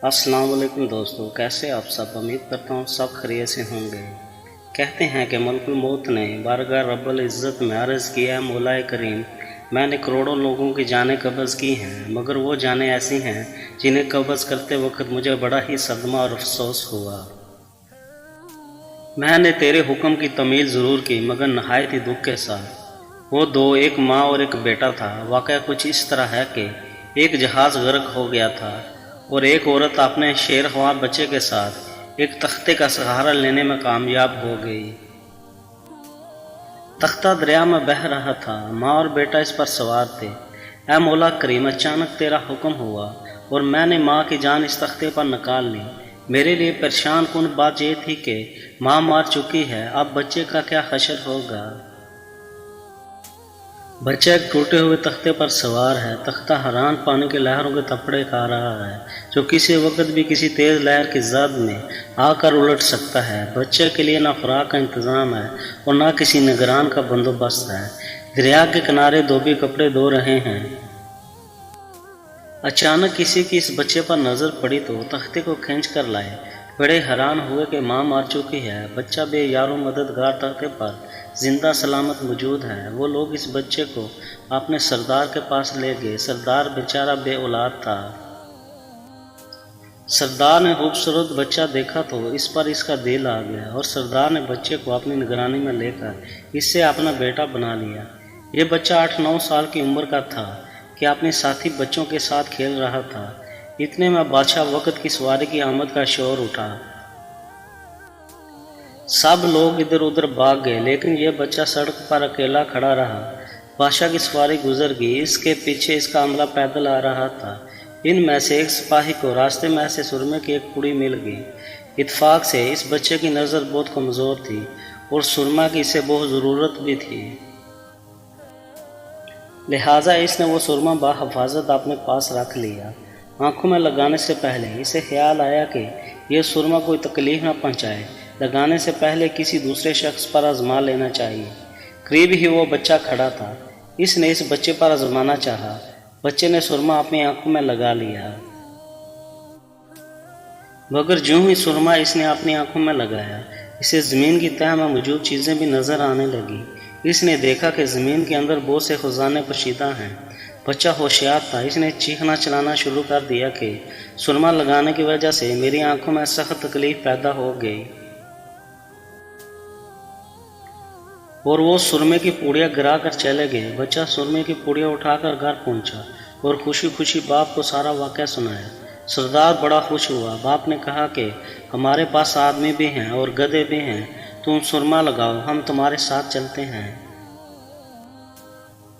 अस्सलाम वालेकुम दोस्तों, कैसे आप सब। उम्मीद करता हूँ सब खैरियत से होंगे। कहते हैं कि मलकुल मौत ने बारगाह रब्बुल इज़्ज़त में अर्ज़ किया, मौलाए करीम, मैंने करोड़ों लोगों की जानें कब्ज़ की हैं, मगर वो जानें ऐसी हैं जिन्हें कब्ज़ करते वक्त मुझे बड़ा ही सदमा और अफसोस हुआ। मैंने तेरे हुक्म की तमील ज़रूर की, मगर नहायत ही दुख के साथ। वो दो, एक माँ और एक बेटा था। वाक़या कुछ इस तरह है कि एक जहाज़ गर्क हो गया था और एक औरत अपने शेरख्वार बच्चे के साथ एक तख्ते का सहारा लेने में कामयाब हो गई। तख्ता दरिया में बह रहा था, माँ और बेटा इस पर सवार थे। ऐ मौला करीम, अचानक तेरा हुक्म हुआ और मैंने माँ की जान इस तख्ते पर निकाल ली। मेरे लिए परेशान कुन बात यह थी कि माँ मर चुकी है, अब बच्चे का क्या हशर होगा। बच्चा एक टूटे हुए तख्ते पर सवार है। तख्ता हैरान पानी की लहरों के थप्पड़े खा रहा है, जो किसी वक्त भी किसी तेज़ लहर की जद में आकर उलट सकता है। बच्चे के लिए ना खुराक का इंतज़ाम है और ना किसी निगरान का बंदोबस्त है। दरिया के किनारे धोबी कपड़े धो रहे हैं। अचानक किसी की इस बच्चे पर नज़र पड़ी तो तख्ते को खींच कर लाए। बड़े हैरान हुए कि माँ मर चुकी है, बच्चा बेयारो मददगार तख्ते पर जिंदा सलामत मौजूद है। वो लोग इस बच्चे को अपने सरदार के पास ले गए। सरदार बेचारा बे औलाद था। सरदार ने खूबसूरत बच्चा देखा तो इस पर इसका दिल आ गया और सरदार ने बच्चे को अपनी निगरानी में लेकर इससे अपना बेटा बना लिया। ये बच्चा 8-9 साल की उम्र का था कि अपने साथी बच्चों के साथ खेल रहा था। इतने में बादशाह वक्त की सवारी की आमद का शोर उठा। सब लोग इधर उधर भाग गए, लेकिन यह बच्चा सड़क पर अकेला खड़ा रहा। बादशाह की सवारी गुजर गई, इसके पीछे इसका अमला पैदल आ रहा था। इनमें से एक सिपाही को रास्ते में से सुरमे की एक पुड़ी मिल गई। इत्फाक से इस बच्चे की नज़र बहुत कमज़ोर थी और सुरमा की इसे बहुत ज़रूरत भी थी, लिहाजा इसने वो सुरमा बाहिफाजत अपने पास रख लिया। आंखों में लगाने से पहले इसे ख्याल आया कि यह सुरमा कोई तकलीफ न पहुंचाए। लगाने से पहले किसी दूसरे शख्स पर आजमा लेना चाहिए। करीब ही वो बच्चा खड़ा था। इसने इस बच्चे पर आजमाना चाहा। बच्चे ने सुरमा अपनी आंखों में लगा लिया, मगर ज्यों ही सुरमा इसने अपनी आंखों में लगाया, इसे ज़मीन की तह में मौजूद चीज़ें भी नज़र आने लगी। इसने देखा कि ज़मीन के अंदर बहुत से खजाने पोशीदा हैं। बच्चा होशियार था। इसने चीखना चलाना शुरू कर दिया कि सुरमा लगाने की वजह से मेरी आंखों में सख्त तकलीफ पैदा हो गई। और वो सुरमे की पूड़ियाँ गिरा कर चले गए। बच्चा सुरमे की पूड़ियाँ उठाकर घर पहुंचा और खुशी खुशी बाप को सारा वाक़या सुनाया। सरदार बड़ा खुश हुआ। बाप ने कहा कि हमारे पास आदमी भी हैं और गधे भी हैं, तुम सुरमा लगाओ, हम तुम्हारे साथ चलते हैं।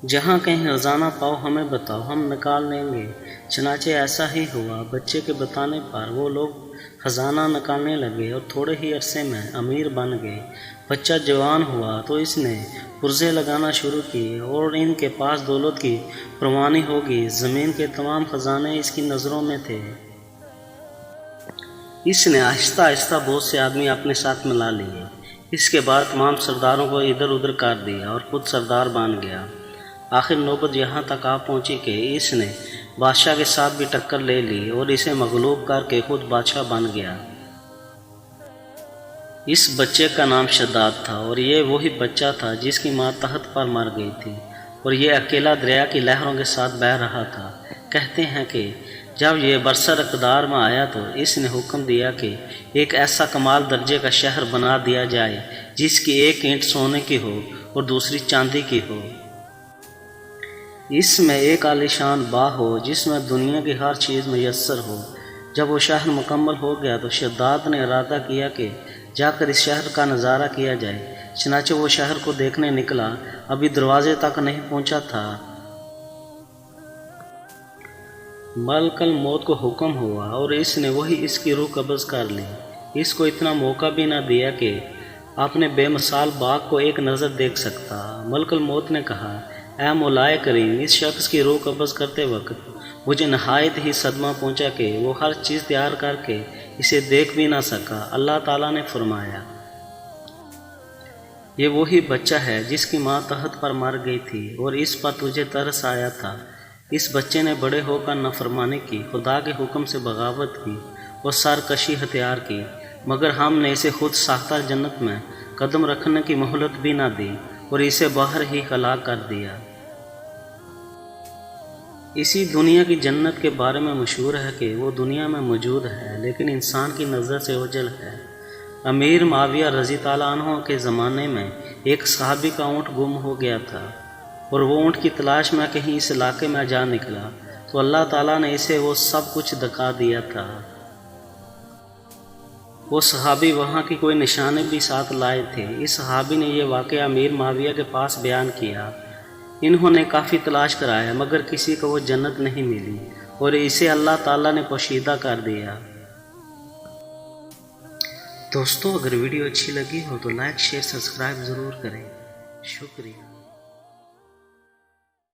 जहाँ कहीं खजाना पाओ हमें बताओ, हम निकाल लेंगे। चनाचे ऐसा ही हुआ। बच्चे के बताने पर वो लोग खजाना निकालने लगे और थोड़े ही अरसे में अमीर बन गए। बच्चा जवान हुआ तो इसने पुर्जे लगाना शुरू किए और इनके पास दौलत की परवानी होगी। ज़मीन के तमाम खजाने इसकी नज़रों में थे। इसने आहिस्ता आहिस्ता बहुत से आदमी अपने साथ मिला लिए। इसके बाद तमाम सरदारों को इधर उधर कर दिया और खुद सरदार बन गया। आखिर नौबत यहाँ तक आ पहुँची कि इसने बादशाह के साथ भी टक्कर ले ली और इसे मगलूब करके खुद बादशाह बन गया। इस बच्चे का नाम शद्दाद था और ये वही बच्चा था जिसकी माँ तख्त पर मर गई थी और ये अकेला दरिया की लहरों के साथ बह रहा था। कहते हैं कि जब ये बरसर इक़्तिदार में आया तो इसने हुक्म दिया कि एक ऐसा कमाल दर्जे का शहर बना दिया जाए जिसकी एक ईंट सोने की हो और दूसरी चांदी की हो। इसमें एक आलीशान बाग हो जिसमें दुनिया की हर चीज़ मैसर हो। जब वो शहर मुकम्मल हो गया तो शद्दाद ने इरादा किया कि जाकर इस शहर का नज़ारा किया जाए। चनाचे वो शहर को देखने निकला। अभी दरवाजे तक नहीं पहुंचा था, मलकल मौत को हुक्म हुआ और इसने वही इसकी रूह कब्ज़ कर ली। इसको इतना मौका भी ना दिया कि अपने बेमिसाल बाग को एक नज़र देख सकता। मलकल मौत ने कहा, ऐ मौलाए करीम, इस शख्स की रूह कब्ज़ करते वक्त मुझे नहायत ही सदमा पहुंचा कि वो हर चीज़ तैयार करके इसे देख भी ना सका। अल्लाह ताला ने फरमाया, ये वही बच्चा है जिसकी माँ तख्त पर मर गई थी और इस पर तुझे तरस आया था। اس بچے نے بڑے ہو کر نافرمانی کی، خدا کے حکم سے بغاوت کی اور سرکشی ہتھیار کی، مگر ہم نے اسے خود ساختہ جنت میں قدم رکھنے کی مہلت بھی نہ دی اور اسے باہر ہی ہلاک کر دیا۔ اسی دنیا کی جنت کے بارے میں مشہور ہے کہ وہ دنیا میں موجود ہے لیکن انسان کی نظر سے اوجھل ہے۔ امیر معاویہ رضی اللہ عنہ کے زمانے میں ایک صحابی کا اونٹ گم ہو گیا تھا اور وہ اونٹ کی تلاش میں کہیں اس علاقے میں جا نکلا تو اللہ تعالیٰ نے اسے وہ سب کچھ دکھا دیا تھا۔ وہ صحابی وہاں کی کوئی نشانی بھی ساتھ لائے تھے۔ اس صحابی نے یہ واقعہ امیر معاویہ کے پاس بیان کیا۔ انہوں نے کافی تلاش کرایا مگر کسی کو وہ جنت نہیں ملی اور اسے اللہ تعالیٰ نے پوشیدہ کر دیا۔ دوستو، اگر ویڈیو اچھی لگی ہو تو لائک، شیئر، سبسکرائب ضرور کریں۔ شکریہ۔